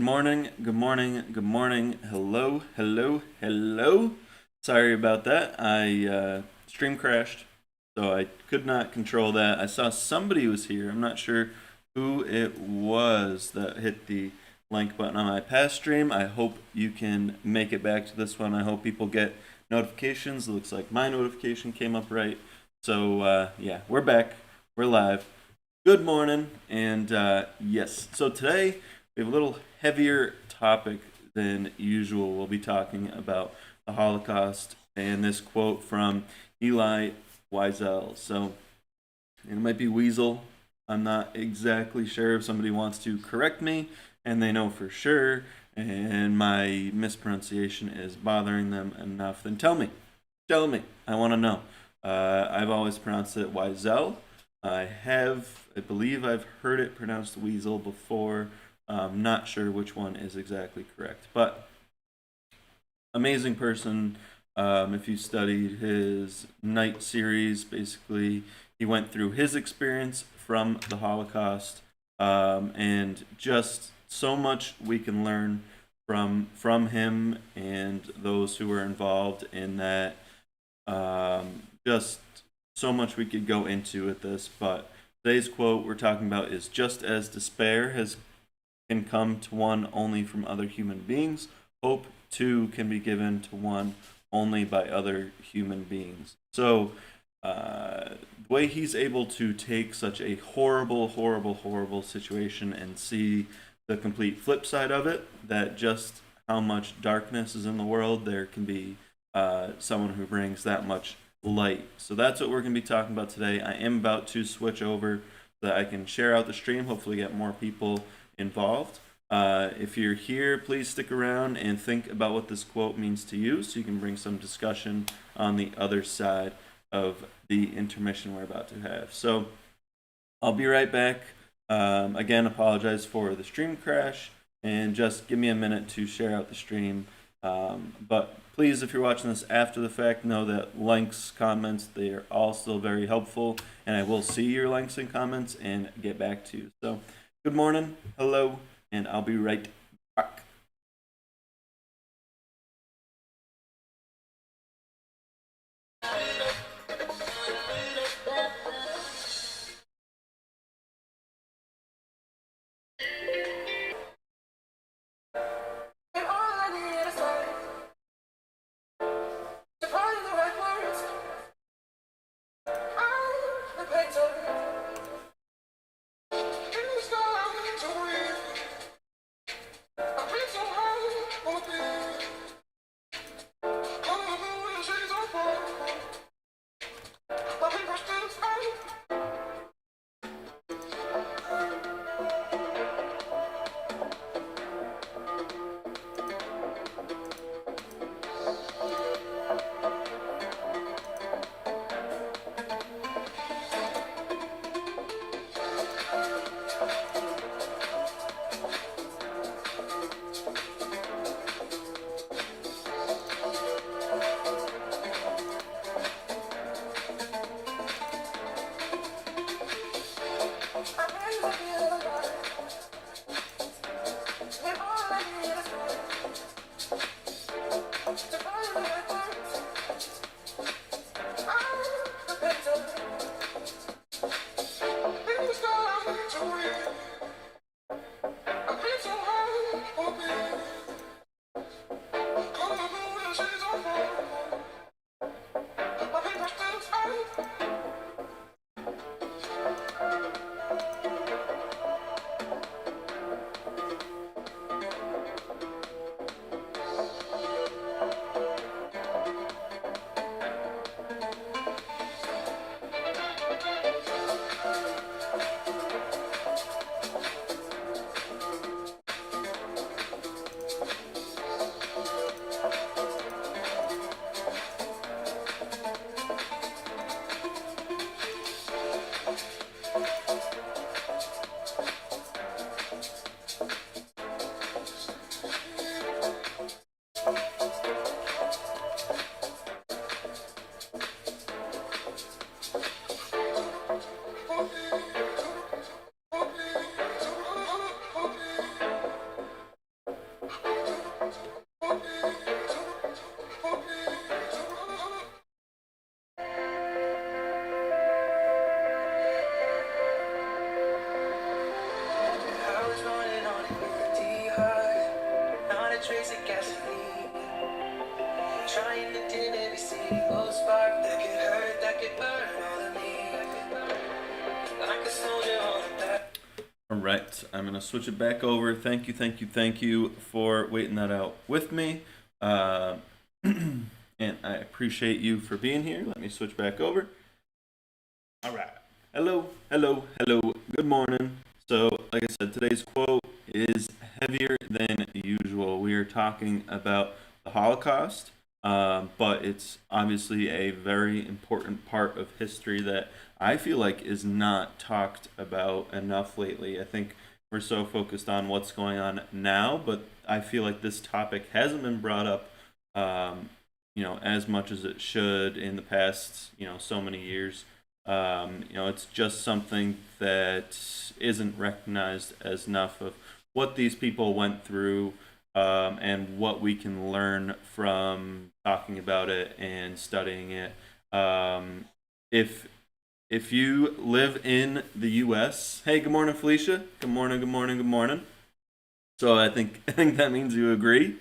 morning, good morning, good morning. Hello, hello, hello. Sorry about that. I stream crashed, so I could not control that. I saw somebody was here. I'm not sure who it was that hit the like button on my past stream. I hope you can make it back to this one. I hope people get notifications. It looks like my notification came up right. So yeah, we're back. We're live. Good morning, and yes. So today we have a little heavier topic than usual. We'll be talking about the Holocaust and this quote from Eli Wiesel. So it might be Weasel. I'm not exactly sure. If somebody wants to correct me and they know for sure, and my mispronunciation is bothering them enough, then tell me. Tell me. I want to know. I've always pronounced it Wiesel. I believe I've heard it pronounced Weasel before. Not sure which one is exactly correct, but amazing person. If you studied his Night series, basically he went through his experience from the Holocaust, and just so much we can learn from him and those who were involved in that. Just so much we could go into with this, but today's quote we're talking about is just as despair has can come to one only from other human beings, hope too can be given to one only by other human beings. So the way he's able to take such a horrible, horrible, horrible situation and see the complete flip side of it, that just how much darkness is in the world, there can be someone who brings that much light. So that's what we're going to be talking about today. I am about to switch over so that I can share out the stream, hopefully get more people involved. If you're here, please stick around and think about what this quote means to you so you can bring some discussion on the other side of the intermission we're about to have. So I'll be right back. Again, apologize for the stream crash, and just give me a minute to share out the stream. But please, if you're watching this after the fact, know that likes, comments, they are all still very helpful, and I will see your likes and comments and get back to you. So good morning, hello, and I'll be right back. trace of gasoline. Trying to dim every single spark that could hurt, that could burn all of me. Like a soldier on a back. All right, I'm going to switch it back over. Thank you, thank you, thank you for waiting that out with me. Uh, and I appreciate you for being here. Let me switch back over. All right. Hello, hello, hello. Good morning. So, like I said, today's quote is heavier than usual. We are talking about the Holocaust, but it's obviously a very important part of history that I feel like is not talked about enough lately. I think we're so focused on what's going on now, but I feel like this topic hasn't been brought up, as much as it should in the past, so many years. It's just something that isn't recognized as enough of what these people went through, and what we can learn from talking about it and studying it. If you live in the U.S., hey, good morning, Felicia. Good morning, good morning, good morning. So I think that means you agree.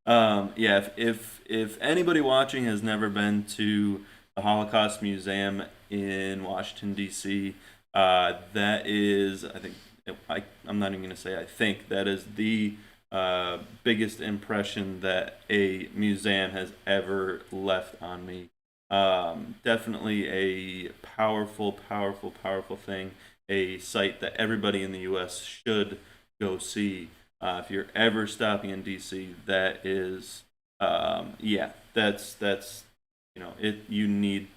Yeah, if anybody watching has never been to the Holocaust Museum in Washington D.C., that is, I'm not even going to say I think that is the biggest impression that a museum has ever left on me. Definitely a powerful, powerful, powerful thing. A site that everybody in the U.S. should go see. If you're ever stopping in DC, that is, yeah, that's it. You need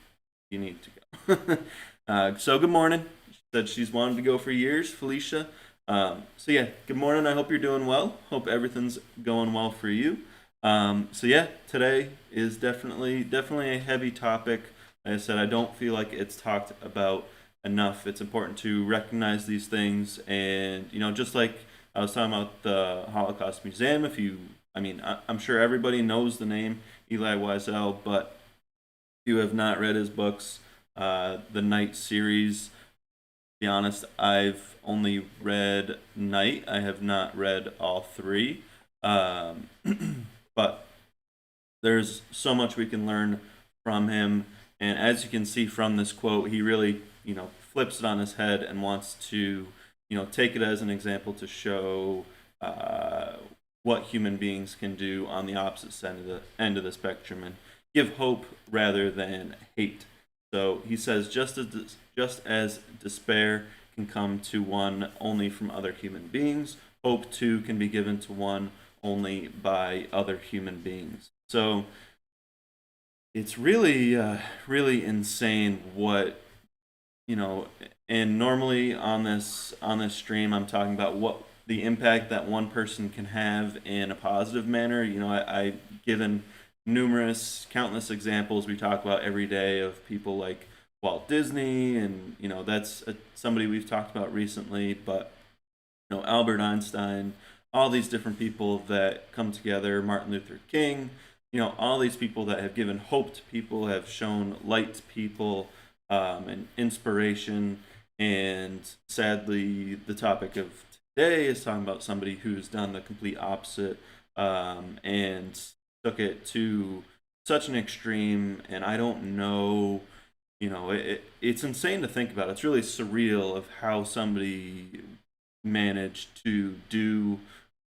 to go. So good morning. She said she's wanted to go for years, Felicia. So yeah, good morning. I hope you're doing well. Hope everything's going well for you. So yeah, today is definitely a heavy topic. Like I said, I don't feel like it's talked about enough. It's important to recognize these things, and just like I was talking about the Holocaust Museum. I'm sure everybody knows the name Elie Wiesel, but if you have not read his books, the Night series, to be honest, I've only read Night. I have not read all three. Um, but there's so much we can learn from him. And as you can see from this quote, he really, flips it on his head and wants to, take it as an example to show what human beings can do on the opposite end of the spectrum and give hope rather than hate. So he says, just as despair can come to one only from other human beings, hope too can be given to one only by other human beings. So it's really insane what and normally on this stream I'm talking about what the impact that one person can have in a positive manner. I've given countless examples we talk about every day of people like Walt Disney, and that's somebody we've talked about recently, but Albert Einstein, all these different people that come together, Martin Luther King, all these people that have given hope to people, have shown light to people, and inspiration. And sadly, the topic of today is talking about somebody who's done the complete opposite, and took it to such an extreme. And I don't know, it's insane to think about. It's really surreal of how somebody managed to do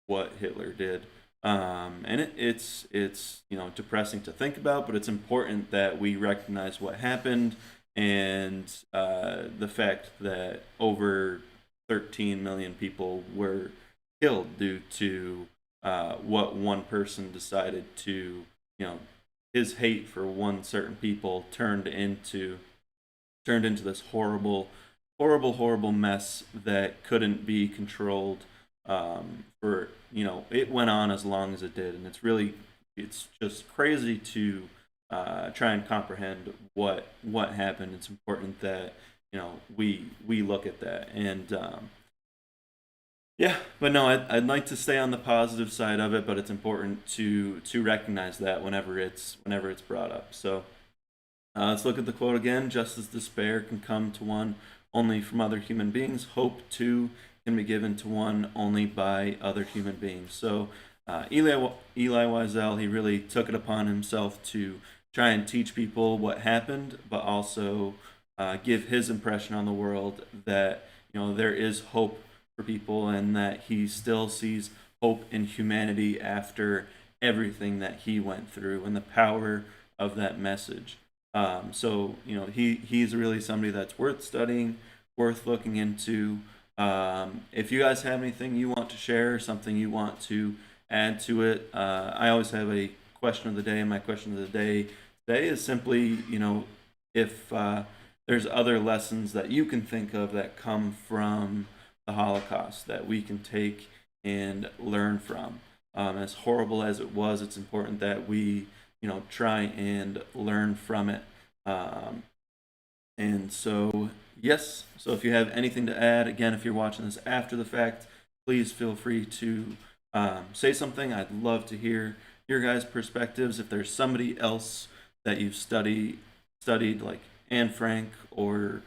what Hitler did. And it's depressing to think about, but it's important that we recognize what happened, and the fact that over 13 million people were killed due to what one person decided to, his hate for one certain people turned into this horrible, horrible, horrible mess that couldn't be controlled. For it went on as long as it did, and it's just crazy to try and comprehend what happened. It's important that we look at that, and yeah, but no, I'd like to stay on the positive side of it, but it's important to recognize that whenever it's brought up. So let's look at the quote again. Just as despair can come to one only from other human beings, hope too can be given to one only by other human beings. So Eli Wiesel, he really took it upon himself to try and teach people what happened, but also give his impression on the world that there is hope for people and that he still sees hope in humanity after everything that he went through and the power of that message. So he's really somebody that's worth studying, worth looking into. If you guys have anything you want to share, something you want to add to it, I always have a question of the day, and my question of the day today is simply, if there's other lessons that you can think of that come from the Holocaust that we can take and learn from. As horrible as it was, it's important that we, try and learn from it. Um, and so, yes, so if you have anything to add, again, if you're watching this after the fact, please feel free to say something. I'd love to hear your guys' perspectives. If there's somebody else that you've studied like Anne Frank or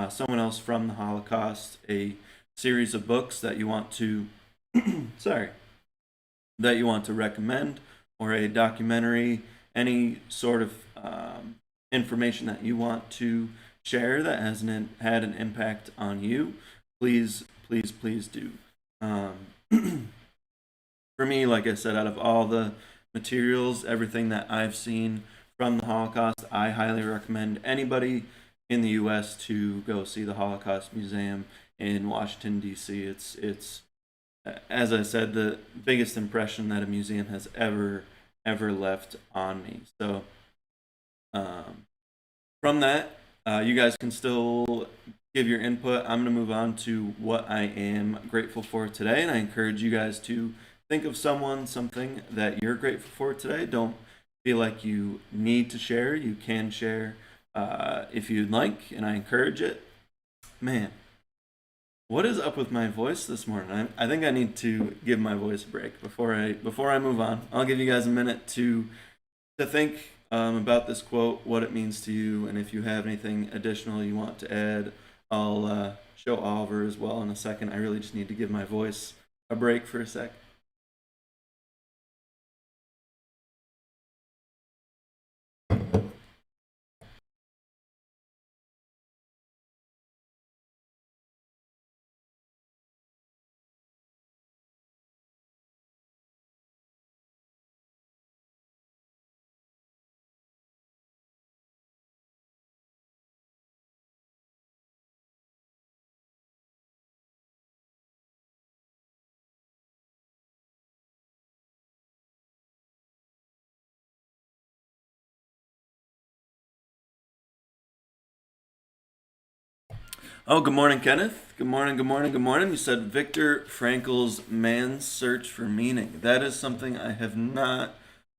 someone else from the Holocaust, a series of books that you want to, sorry, that you want to recommend, or a documentary, any sort of information that you want to share that has had an impact on you, please, please, please do. For me, like I said, out of all the materials, everything that I've seen from the Holocaust, I highly recommend anybody in the U.S. to go see the Holocaust Museum in Washington, D.C. It's as I said, the biggest impression that a museum has ever left on me. So from that, you guys can still give your input. I'm going to move on to what I am grateful for today, and I encourage you guys to think of something that you're grateful for today. Don't feel like you need to share. You can share if you'd like, and I encourage it. Man, what is up with my voice this morning? I think I need to give my voice a break before I move on. I'll give you guys a minute to think about this quote, what it means to you, and if you have anything additional you want to add, I'll show Oliver as well in a second. I really just need to give my voice a break for a sec. Oh, good morning, Kenneth. Good morning, good morning, good morning. You said Viktor Frankl's Man's Search for Meaning. That is something I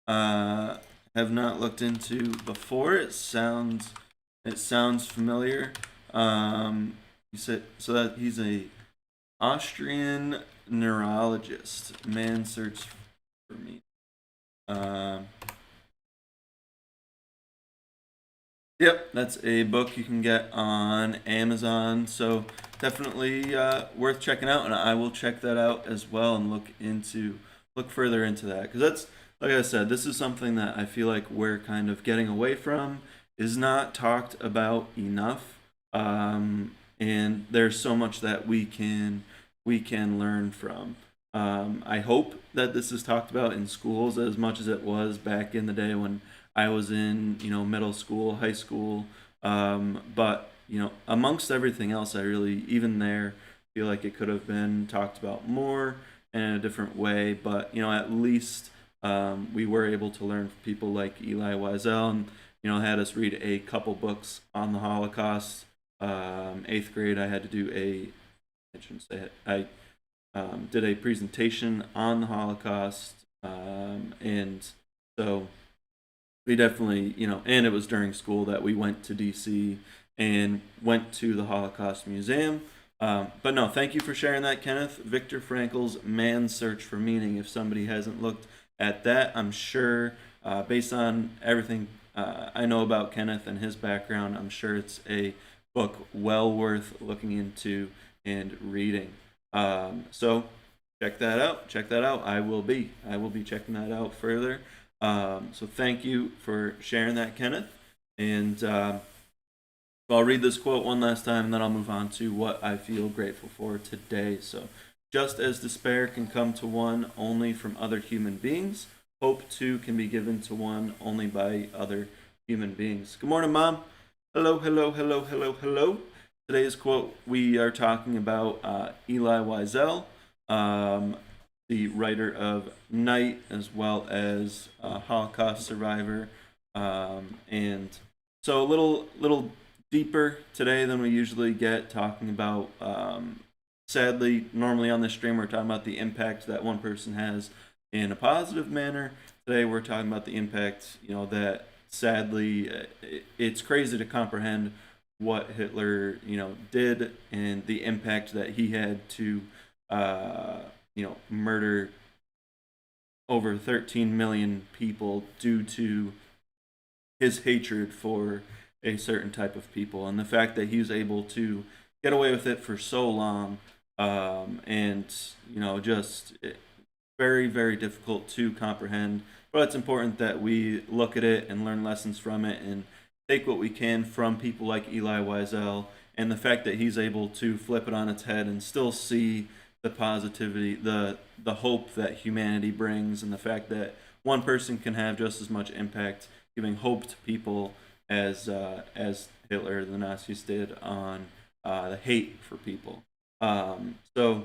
uh, have not looked into before. It sounds familiar. You said so that he's a Austrian neurologist. Man's Search for Meaning. Um, Yep, that's a book you can get on Amazon. So definitely worth checking out, and I will check that out as well and look further into that because that's like I said, this is something that I feel like we're kind of getting away from, is not talked about enough, and there's so much that we can learn from. I hope that this is talked about in schools as much as it was back in the day when I was in, middle school, high school. But, amongst everything else, I really, even there, feel like it could have been talked about more and in a different way. But, at least we were able to learn from people like Eli Wiesel and, had us read a couple books on the Holocaust. Eighth grade, I had to do I shouldn't say it, I did a presentation on the Holocaust. And so we definitely, and it was during school that we went to DC and went to the Holocaust Museum. But no, thank you for sharing that, Kenneth. Viktor Frankl's Man's Search for Meaning. If somebody hasn't looked at that, I'm sure, based on everything I know about Kenneth and his background, I'm sure it's a book well worth looking into and reading. So check that out. Check that out. I will be checking that out further. So thank you for sharing that, Kenneth. And I'll read this quote one last time, and then I'll move on to what I feel grateful for today. So, just as despair can come to one only from other human beings, hope too can be given to one only by other human beings. Good morning, Mom. Hello, hello, hello, hello, hello. Today's quote, we are talking about Elie Wiesel, the writer of Night, as well as Holocaust survivor. And so a little deeper today than we usually get, talking about sadly, normally on this stream we're talking about the impact that one person has in a positive manner. Today we're talking about the impact, that sadly it's crazy to comprehend what Hitler did, and the impact that he had to murder over 13 million people due to his hatred for a certain type of people, and the fact that he was able to get away with it for so long, and just very, very difficult to comprehend. But it's important that we look at it and learn lessons from it and take what we can from people like Elie Wiesel, and the fact that he's able to flip it on its head and still see the positivity, the hope that humanity brings, and the fact that one person can have just as much impact giving hope to people as Hitler, the Nazis, did on the hate for people. So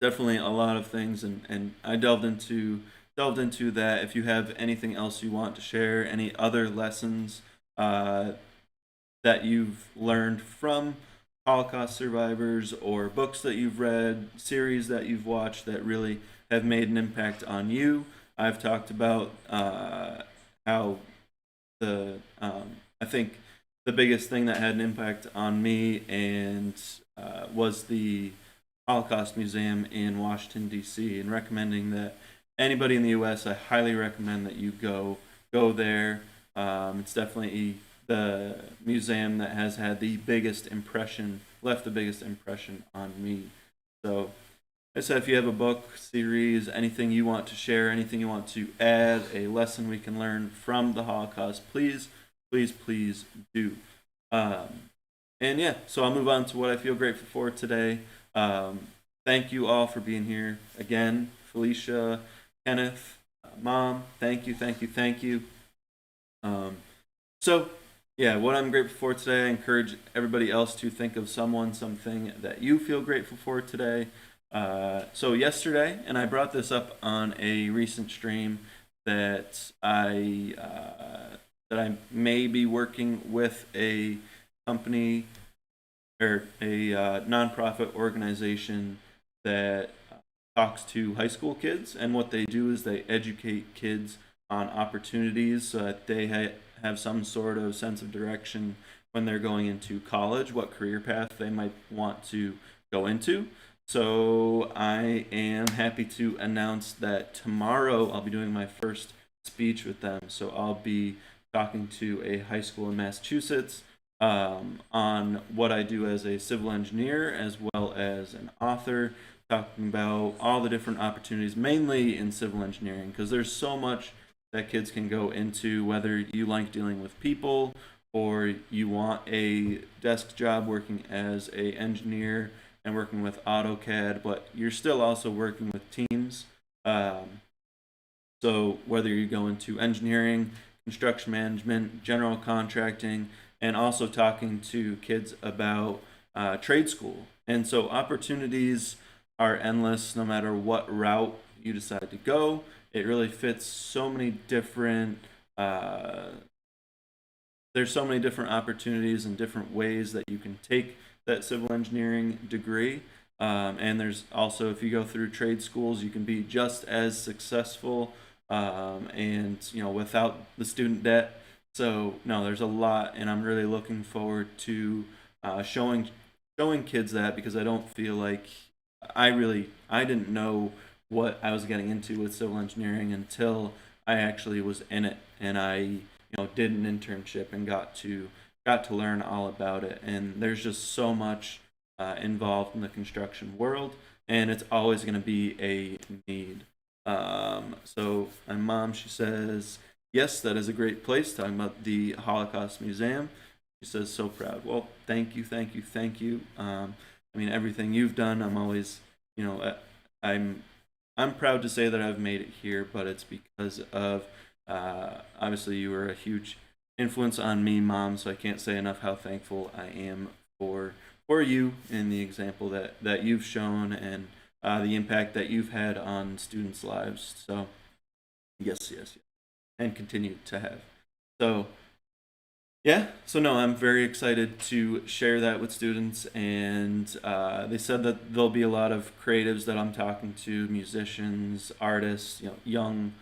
definitely a lot of things, and I delved into that. If you have anything else you want to share, any other lessons that you've learned from Holocaust survivors, or books that you've read, series that you've watched that really have made an impact on you. I've talked about how I think the biggest thing that had an impact on me and was the Holocaust Museum in Washington, D.C., and recommending that anybody in the U.S., I highly recommend that you go there. It's definitely the museum that has had left the biggest impression on me. So, I said, if you have a book, series, anything you want to share, anything you want to add, a lesson we can learn from the Holocaust, please do. And yeah, so I'll move on to what I feel grateful for today. Thank you all for being here again. Felicia, Kenneth, Mom, thank you. So yeah, what I'm grateful for today, I encourage everybody else to think of something that you feel grateful for today. So yesterday, and I brought this up on a recent stream, that I may be working with a company or a nonprofit organization that talks to high school kids, and what they do is they educate kids on opportunities so that they have some sort of sense of direction when they're going into college, what career path they might want to go into. So I am happy to announce that tomorrow I'll be doing my first speech with them. So I'll be talking to a high school in Massachusetts on what I do as a civil engineer as well as an author, talking about all the different opportunities, mainly in civil engineering, because there's so much that kids can go into, whether you like dealing with people or you want a desk job working as a engineer and working with AutoCAD, but you're still also working with teams. So whether you go into engineering, construction management, general contracting, and also talking to kids about trade school. And so opportunities are endless no matter what route you decide to go. It really fits so many different there's so many different opportunities and different ways that you can take that civil engineering degree. And there's also, if you go through trade schools, you can be just as successful and without the student debt. So no, there's a lot, and I'm really looking forward to showing kids that, because I don't feel like I didn't know what I was getting into with civil engineering until I actually was in it, and I did an internship and got to learn all about it. And there's just so much involved in the construction world, and it's always going to be a need. So my mom, she says, yes, that is a great place. Talking about the Holocaust Museum. She says, so proud. Well, thank you, thank you, thank you. I mean, everything you've done, I'm always, you know, I'm I'm proud to say that I've made it here, but it's because of obviously you were a huge influence on me, Mom. So I can't say enough how thankful I am for you and the example that you've shown and the impact that you've had on students' lives. So yes, yes, yes, and continue to have. So yeah, so no, I'm very excited to share that with students, and they said that there'll be a lot of creatives that I'm talking to, musicians, artists, young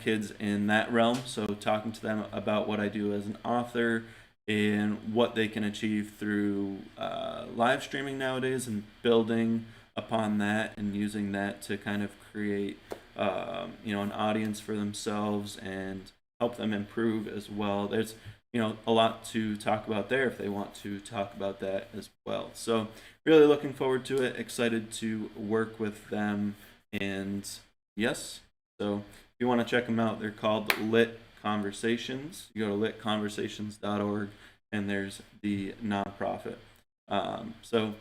kids in that realm. So talking to them about what I do as an author and what they can achieve through live streaming nowadays, and building upon that and using that to kind of create an audience for themselves and help them improve as well. There's a lot to talk about there if they want to talk about that as well. So really looking forward to it, excited to work with them. And yes, so if you want to check them out, they're called Lit Conversations. You go to litconversations.org, and there's the nonprofit. So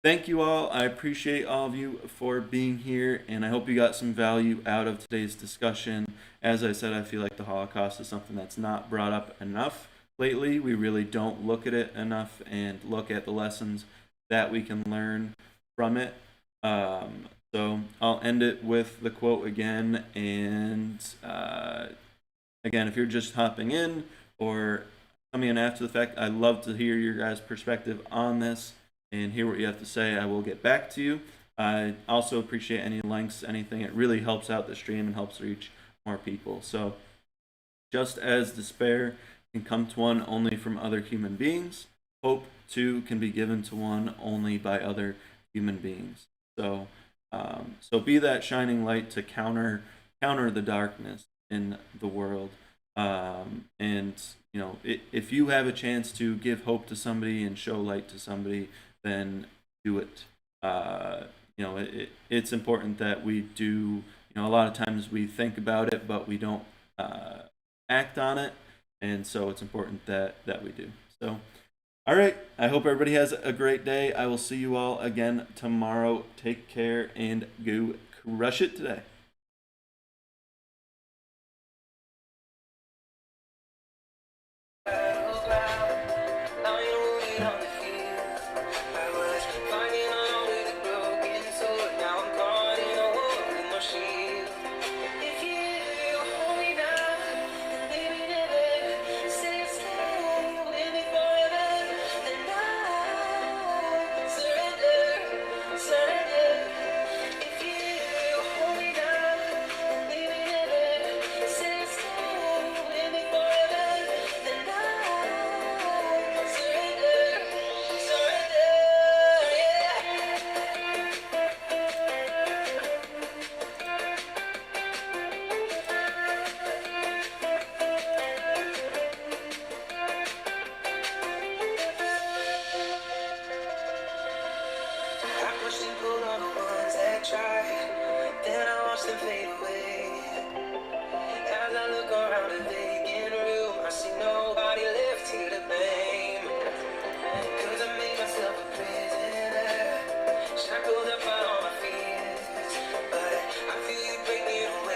thank you all. I appreciate all of you for being here, and I hope you got some value out of today's discussion. As I said, I feel like the Holocaust is something that's not brought up enough lately. We really don't look at it enough and look at the lessons that we can learn from it. So I'll end it with the quote again. And again, if you're just hopping in or coming in after the fact, I'd love to hear your guys' perspective on this and hear what you have to say. I will get back to you. I also appreciate any links, anything. It really helps out the stream and helps reach more people. So just as despair can come to one only from other human beings, hope too can be given to one only by other human beings. So so be that shining light to counter the darkness in the world. And if you have a chance to give hope to somebody and show light to somebody, then do it. It's important that we do. A lot of times we think about it, but we don't act on it, and so it's important that we do. So, all right. I hope everybody has a great day. I will see you all again tomorrow. Take care and go crush it today. Shackles up my